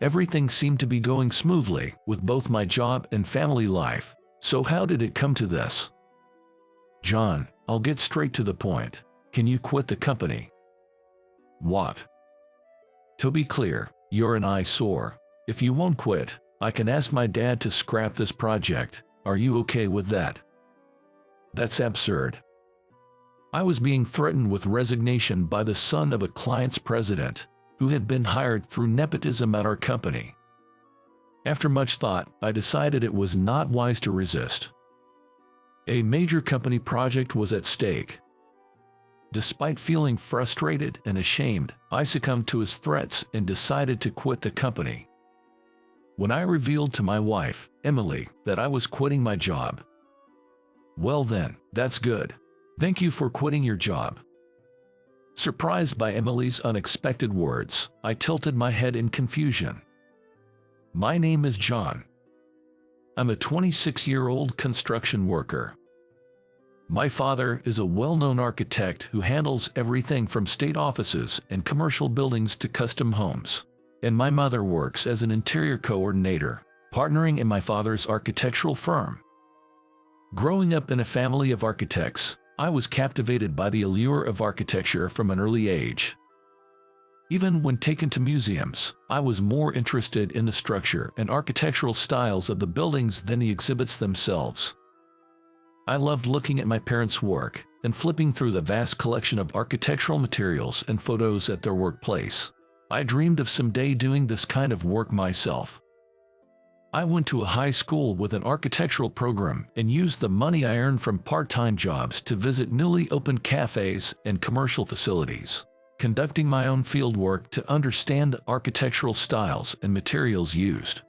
Everything seemed to be going smoothly with both my job and family life. So how did it come to this? John, I'll get straight to the point. Can you quit the company? What? To be clear, you're an eyesore. If you won't quit, I can ask my dad to scrap this project. Are you okay with that? That's absurd. I was being threatened with resignation by the son of a client's president, who had been hired through nepotism at our company. After much thought, I decided it was not wise to resist. A major company project was at stake. Despite feeling frustrated and ashamed, I succumbed to his threats and decided to quit the company. When I revealed to my wife, Emily, that I was quitting my job, "Well then, that's good. Thank you for quitting your job." Surprised by Emily's unexpected words, I tilted my head in confusion. My name is John. I'm a 26-year-old construction worker. My father is a well-known architect who handles everything from state offices and commercial buildings to custom homes. And my mother works as an interior coordinator, partnering in my father's architectural firm. Growing up in a family of architects, I was captivated by the allure of architecture from an early age. Even when taken to museums, I was more interested in the structure and architectural styles of the buildings than the exhibits themselves. I loved looking at my parents' work and flipping through the vast collection of architectural materials and photos at their workplace. I dreamed of someday doing this kind of work myself. I went to a high school with an architectural program and used the money I earned from part-time jobs to visit newly opened cafes and commercial facilities, conducting my own field work to understand the architectural styles and materials used.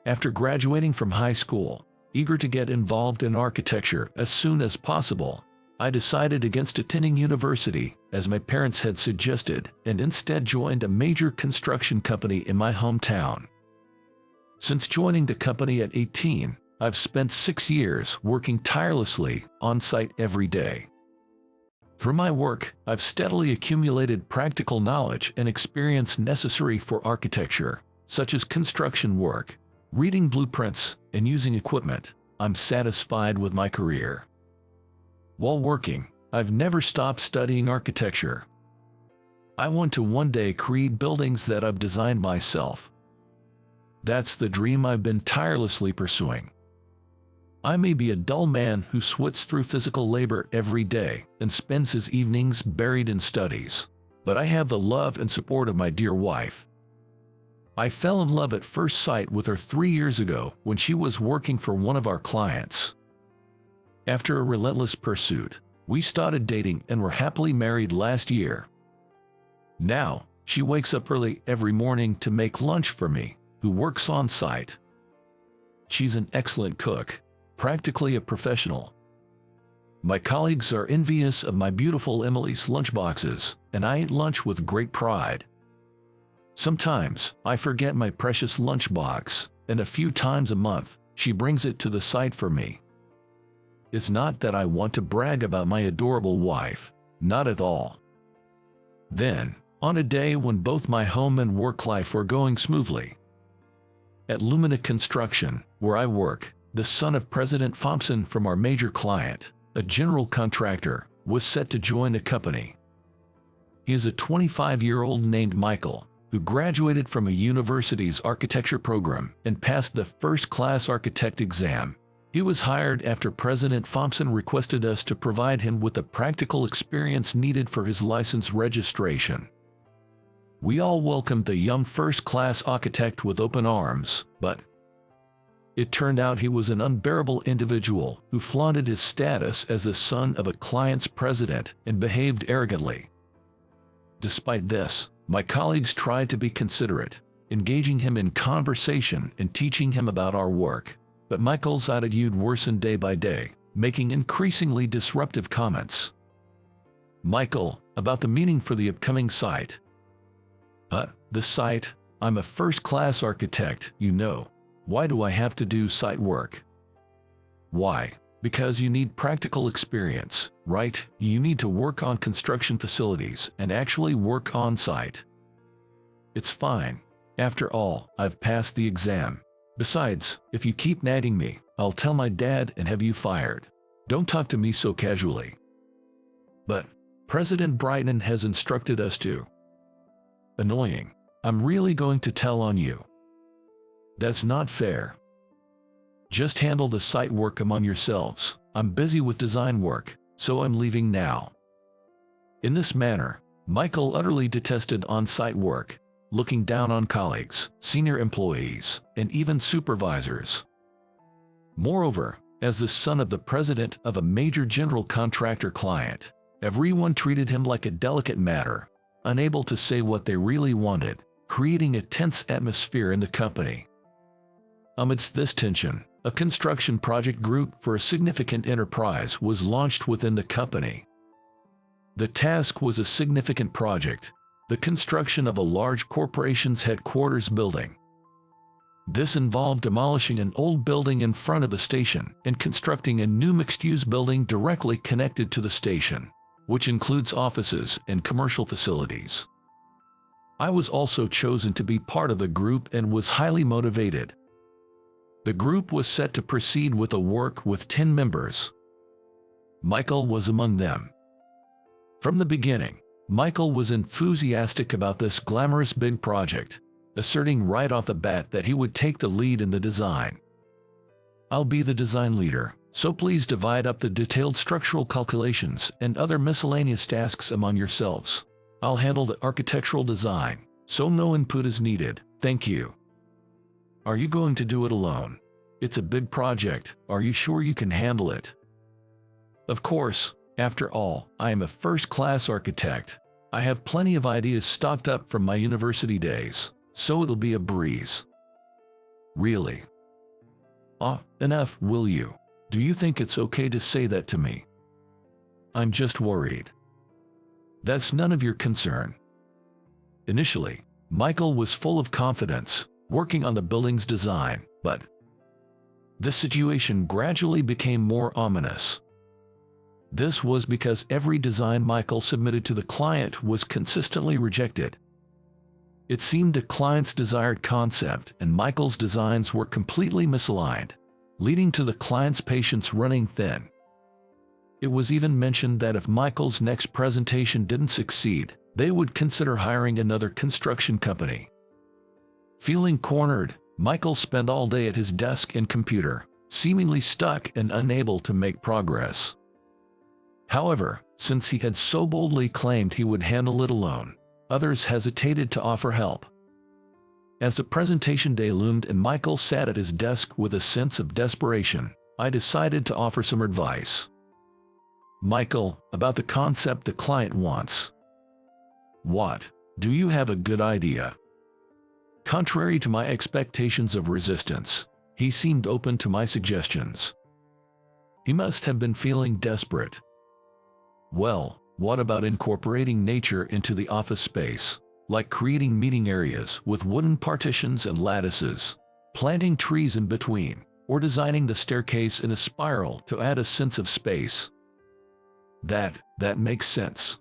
After graduating from high school, eager to get involved in architecture as soon as possible, I decided against attending university, as my parents had suggested, and instead joined a major construction company in my hometown. Since joining the company at 18, I've spent 6 years working tirelessly on-site every day. Through my work, I've steadily accumulated practical knowledge and experience necessary for architecture, such as construction work, reading blueprints, and using equipment. I'm satisfied with my career. While working, I've never stopped studying architecture. I want to one day create buildings that I've designed myself. That's the dream I've been tirelessly pursuing. I may be a dull man who sweats through physical labor every day and spends his evenings buried in studies, but I have the love and support of my dear wife. I fell in love at first sight with her 3 years ago when she was working for one of our clients. After a relentless pursuit, we started dating and were happily married last year. Now, she wakes up early every morning to make lunch for me, who works on site. She's an excellent cook, practically a professional. My colleagues are envious of my beautiful Emily's lunchboxes, and I eat lunch with great pride. Sometimes, I forget my precious lunchbox, and a few times a month, she brings it to the site for me. It's not that I want to brag about my adorable wife, not at all. Then, on a day when both my home and work life were going smoothly, at Lumina Construction, where I work, the son of President Thompson from our major client, a general contractor, was set to join the company. He is a 25-year-old named Michael, who graduated from a university's architecture program and passed the first-class architect exam. He was hired after President Thompson requested us to provide him with the practical experience needed for his license registration. We all welcomed the young first-class architect with open arms, but it turned out he was an unbearable individual who flaunted his status as the son of a client's president and behaved arrogantly. Despite this, my colleagues tried to be considerate, engaging him in conversation and teaching him about our work. But Michael's attitude worsened day by day, making increasingly disruptive comments. Michael, about the meaning for the upcoming site. The site? I'm a first-class architect, you know. Why do I have to do site work? Why? Because you need practical experience, right? You need to work on construction facilities and actually work on site. It's fine. After all, I've passed the exam. Besides, if you keep nagging me, I'll tell my dad and have you fired. Don't talk to me so casually. But President Brighton has instructed us to. Annoying. I'm really going to tell on you. That's not fair. Just handle the site work among yourselves. I'm busy with design work, so I'm leaving now. In this manner, Michael utterly detested on-site work, looking down on colleagues, senior employees, and even supervisors. Moreover, as the son of the president of a major general contractor client, everyone treated him like a delicate matter, unable to say what they really wanted, creating a tense atmosphere in the company. Amidst this tension, a construction project group for a significant enterprise was launched within the company. The task was a significant project, the construction of a large corporation's headquarters building. This involved demolishing an old building in front of the station and constructing a new mixed-use building directly connected to the station, which includes offices and commercial facilities. I was also chosen to be part of the group and was highly motivated. The group was set to proceed with the work with 10 members. Michael was among them. From the beginning, Michael was enthusiastic about this glamorous big project, asserting right off the bat that he would take the lead in the design. I'll be the design leader, so please divide up the detailed structural calculations and other miscellaneous tasks among yourselves. I'll handle the architectural design, so no input is needed, thank you. Are you going to do it alone? It's a big project, are you sure you can handle it? Of course, after all, I am a first-class architect. I have plenty of ideas stocked up from my university days, so it'll be a breeze. Really? Enough, will you? Do you think it's okay to say that to me? I'm just worried. That's none of your concern. Initially, Michael was full of confidence, working on the building's design, but the situation gradually became more ominous. This was because every design Michael submitted to the client was consistently rejected. It seemed the client's desired concept and Michael's designs were completely misaligned, leading to the client's patience running thin. It was even mentioned that if Michael's next presentation didn't succeed, they would consider hiring another construction company. Feeling cornered, Michael spent all day at his desk and computer, seemingly stuck and unable to make progress. However, since he had so boldly claimed he would handle it alone, others hesitated to offer help. As the presentation day loomed and Michael sat at his desk with a sense of desperation, I decided to offer some advice. Michael, about the concept the client wants. What? Do you have a good idea? Contrary to my expectations of resistance, he seemed open to my suggestions. He must have been feeling desperate. Well, what about incorporating nature into the office space, like creating meeting areas with wooden partitions and lattices, planting trees in between, or designing the staircase in a spiral to add a sense of space? That makes sense.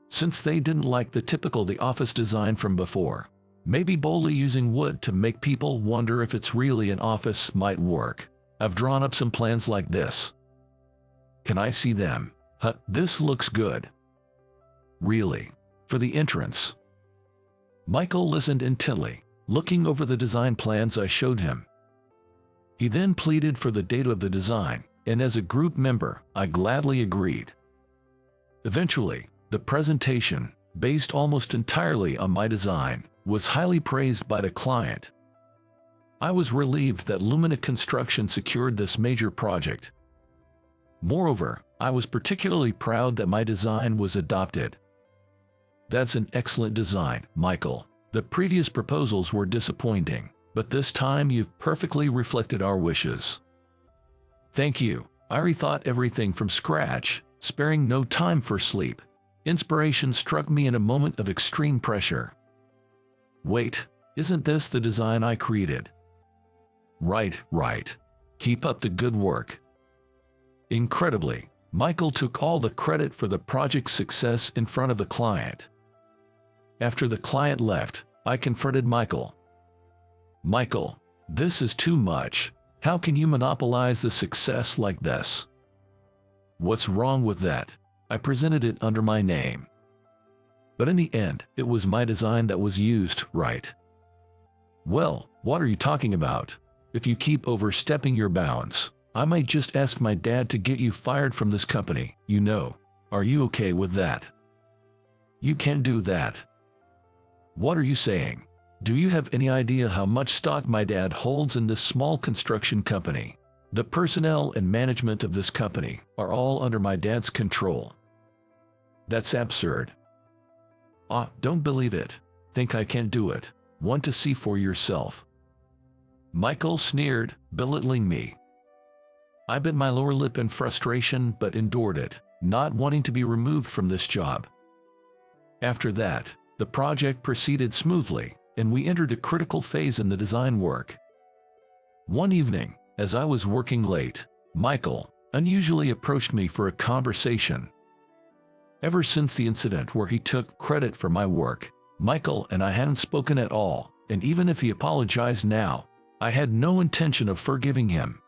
Since they didn't like the typical office design from before, maybe boldly using wood to make people wonder if it's really an office might work. I've drawn up some plans like this. Can I see them? This looks good. Really? For the entrance? Michael listened intently, looking over the design plans I showed him. He then pleaded for the date of the design, and as a group member, I gladly agreed. Eventually, the presentation, based almost entirely on my design, was highly praised by the client. I was relieved that Lumina Construction secured this major project. Moreover, I was particularly proud that my design was adopted. That's an excellent design, Michael. The previous proposals were disappointing, but this time you've perfectly reflected our wishes. Thank you. I rethought everything from scratch, sparing no time for sleep. Inspiration struck me in a moment of extreme pressure. Wait, isn't this the design I created? Right. Keep up the good work. Incredibly, Michael took all the credit for the project's success in front of the client. After the client left, I confronted Michael. Michael, this is too much. How can you monopolize the success like this? What's wrong with that? I presented it under my name. But in the end, it was my design that was used, right? Well, what are you talking about? If you keep overstepping your bounds, I might just ask my dad to get you fired from this company, you know. Are you okay with that? You can't do that. What are you saying? Do you have any idea how much stock my dad holds in this small construction company? The personnel and management of this company are all under my dad's control. That's absurd. Don't believe it. Think I can't do it. Want to see for yourself. Michael sneered, belittling me. I bit my lower lip in frustration but endured it, not wanting to be removed from this job. After that, the project proceeded smoothly, and we entered a critical phase in the design work. One evening, as I was working late, Michael unusually approached me for a conversation. Ever since the incident where he took credit for my work, Michael and I hadn't spoken at all, and even if he apologized now, I had no intention of forgiving him.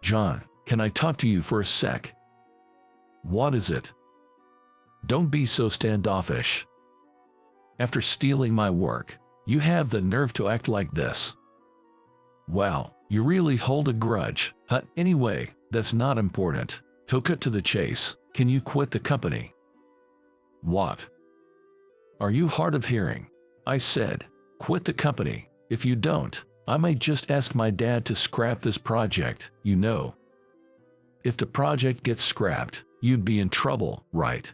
John, can I talk to you for a sec? What is it? Don't be so standoffish. After stealing my work, you have the nerve to act like this. Wow, you really hold a grudge, huh? Anyway, that's not important. To cut to the chase, can you quit the company? What? Are you hard of hearing? I said, quit the company. If you don't, I might just ask my dad to scrap this project, you know. If the project gets scrapped, you'd be in trouble, right?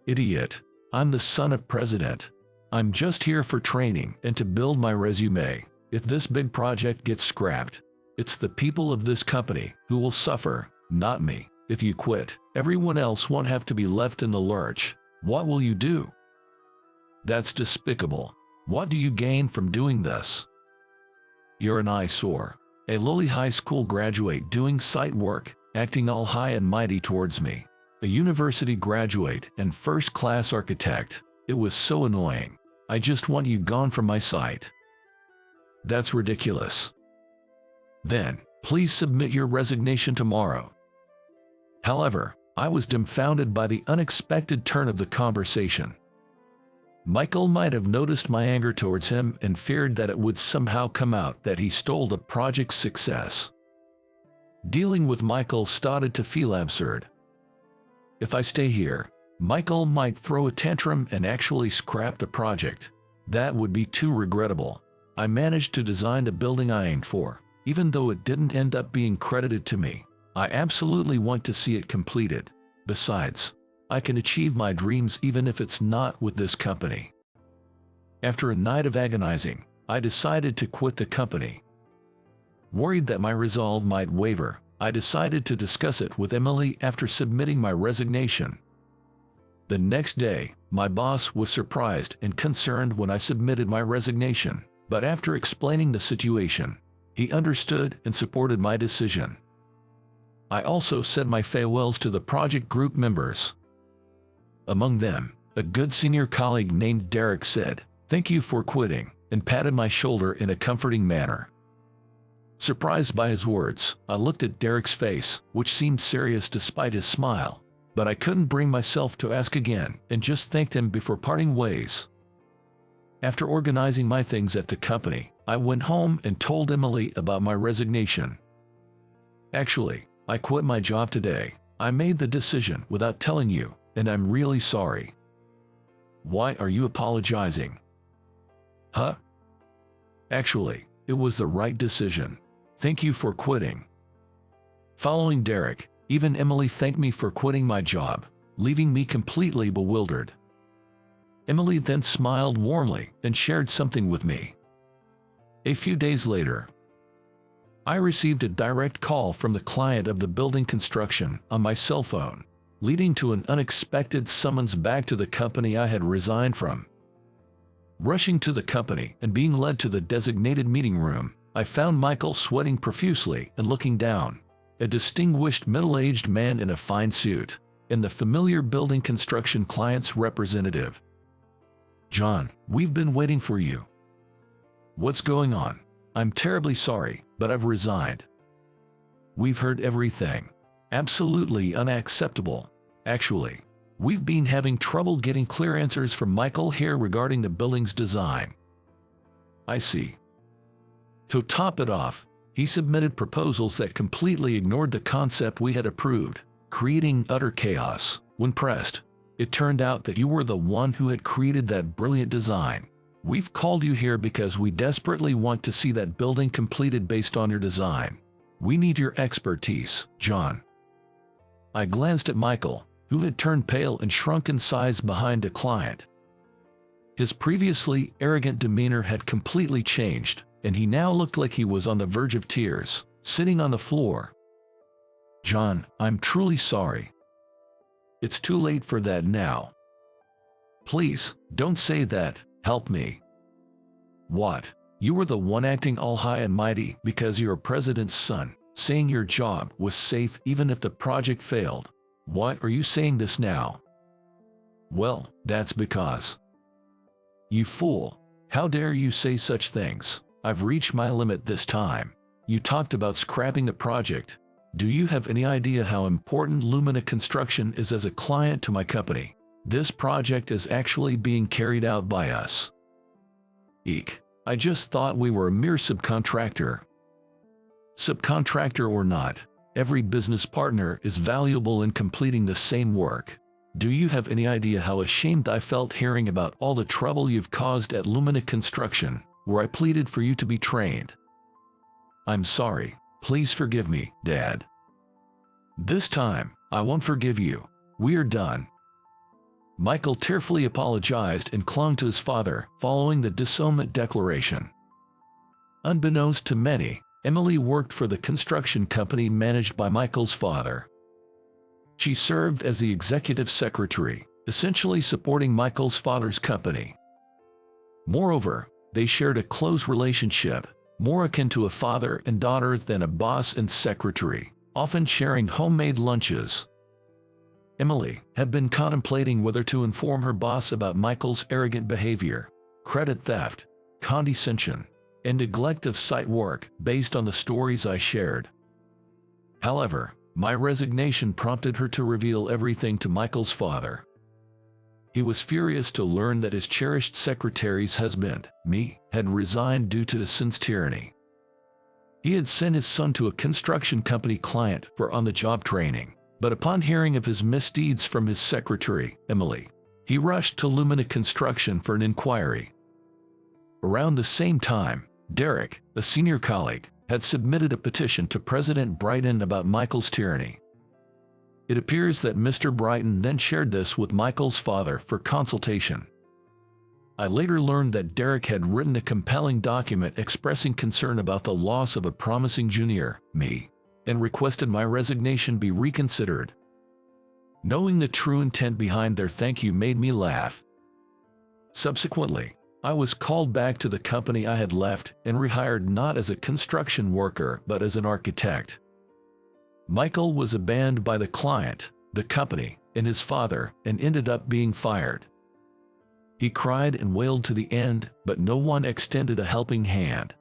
Idiot. I'm the son of president. I'm just here for training and to build my resume. If this big project gets scrapped, it's the people of this company who will suffer, not me. If you quit, everyone else won't have to be left in the lurch. What will you do? That's despicable. What do you gain from doing this? You're an eyesore. A lowly high school graduate doing site work, acting all high and mighty towards me. A university graduate and first-class architect. It was so annoying. I just want you gone from my sight. That's ridiculous. Then, please submit your resignation tomorrow. However, I was dumbfounded by the unexpected turn of the conversation. Michael might have noticed my anger towards him and feared that it would somehow come out that he stole the project's success. Dealing with Michael started to feel absurd. If I stay here, Michael might throw a tantrum and actually scrap the project. That would be too regrettable. I managed to design the building I aimed for, even though it didn't end up being credited to me. I absolutely want to see it completed. Besides, I can achieve my dreams even if it's not with this company. After a night of agonizing, I decided to quit the company. Worried that my resolve might waver, I decided to discuss it with Emily after submitting my resignation. The next day, my boss was surprised and concerned when I submitted my resignation, but after explaining the situation, he understood and supported my decision. I also said my farewells to the project group members. Among them, a good senior colleague named Derek said, "Thank you for quitting," and patted my shoulder in a comforting manner. Surprised by his words, I looked at Derek's face, which seemed serious despite his smile, but I couldn't bring myself to ask again and just thanked him before parting ways. After organizing my things at the company, I went home and told Emily about my resignation. Actually, I quit my job today. I made the decision without telling you, and I'm really sorry. Why are you apologizing? Huh? Actually, it was the right decision. Thank you for quitting. Following Derek, even Emily thanked me for quitting my job, leaving me completely bewildered. Emily then smiled warmly and shared something with me. A few days later, I received a direct call from the client of the building construction on my cell phone, leading to an unexpected summons back to the company I had resigned from. Rushing to the company and being led to the designated meeting room, I found Michael sweating profusely and looking down, a distinguished middle-aged man in a fine suit, and the familiar building construction client's representative. John, we've been waiting for you. What's going on? I'm terribly sorry, but I've resigned. We've heard everything. Absolutely unacceptable. Actually, we've been having trouble getting clear answers from Michael here regarding the building's design. I see. To top it off, he submitted proposals that completely ignored the concept we had approved, creating utter chaos. When pressed, it turned out that you were the one who had created that brilliant design. We've called you here because we desperately want to see that building completed based on your design. We need your expertise, John. I glanced at Michael, who had turned pale and shrunk in size behind the client. His previously arrogant demeanor had completely changed, and he now looked like he was on the verge of tears, sitting on the floor. John, I'm truly sorry. It's too late for that now. Please, don't say that. Help me. What? You were the one acting all high and mighty because you're a president's son, saying your job was safe even if the project failed. Why are you saying this now? Well, that's because. You fool. How dare you say such things? I've reached my limit this time. You talked about scrapping the project. Do you have any idea how important Lumina Construction is as a client to my company? This project is actually being carried out by us. Eek. I just thought we were a mere subcontractor. Subcontractor or not, every business partner is valuable in completing the same work. Do you have any idea how ashamed I felt hearing about all the trouble you've caused at Lumina Construction, where I pleaded for you to be trained? I'm sorry. Please forgive me, Dad. This time, I won't forgive you. We're done. Michael tearfully apologized and clung to his father, following the disownment declaration. Unbeknownst to many, Emily worked for the construction company managed by Michael's father. She served as the executive secretary, essentially supporting Michael's father's company. Moreover, they shared a close relationship, more akin to a father and daughter than a boss and secretary, often sharing homemade lunches. Emily had been contemplating whether to inform her boss about Michael's arrogant behavior, credit theft, condescension, and neglect of site work based on the stories I shared. However, my resignation prompted her to reveal everything to Michael's father. He was furious to learn that his cherished secretary's husband, me, had resigned due to the son's tyranny. He had sent his son to a construction company client for on-the-job training, but upon hearing of his misdeeds from his secretary, Emily, he rushed to Lumina Construction for an inquiry. Around the same time, Derek, a senior colleague, had submitted a petition to President Brighton about Michael's tyranny. It appears that Mr. Brighton then shared this with Michael's father for consultation. I later learned that Derek had written a compelling document expressing concern about the loss of a promising junior, me, and requested my resignation be reconsidered. Knowing the true intent behind their thank you made me laugh. Subsequently, I was called back to the company I had left and rehired not as a construction worker but as an architect. Michael was abandoned by the client, the company, and his father, and ended up being fired. He cried and wailed to the end, but no one extended a helping hand.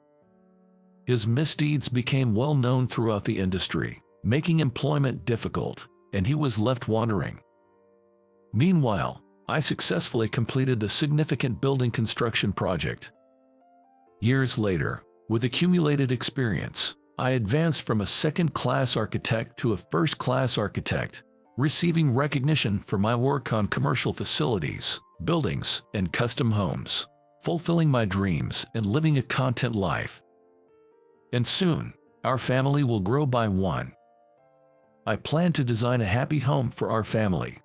His misdeeds became well known throughout the industry, making employment difficult, and he was left wandering. Meanwhile, I successfully completed the significant building construction project. Years later, with accumulated experience, I advanced from a second-class architect to a first-class architect, receiving recognition for my work on commercial facilities, buildings, and custom homes, fulfilling my dreams and living a content life. And soon, our family will grow by one. I plan to design a happy home for our family,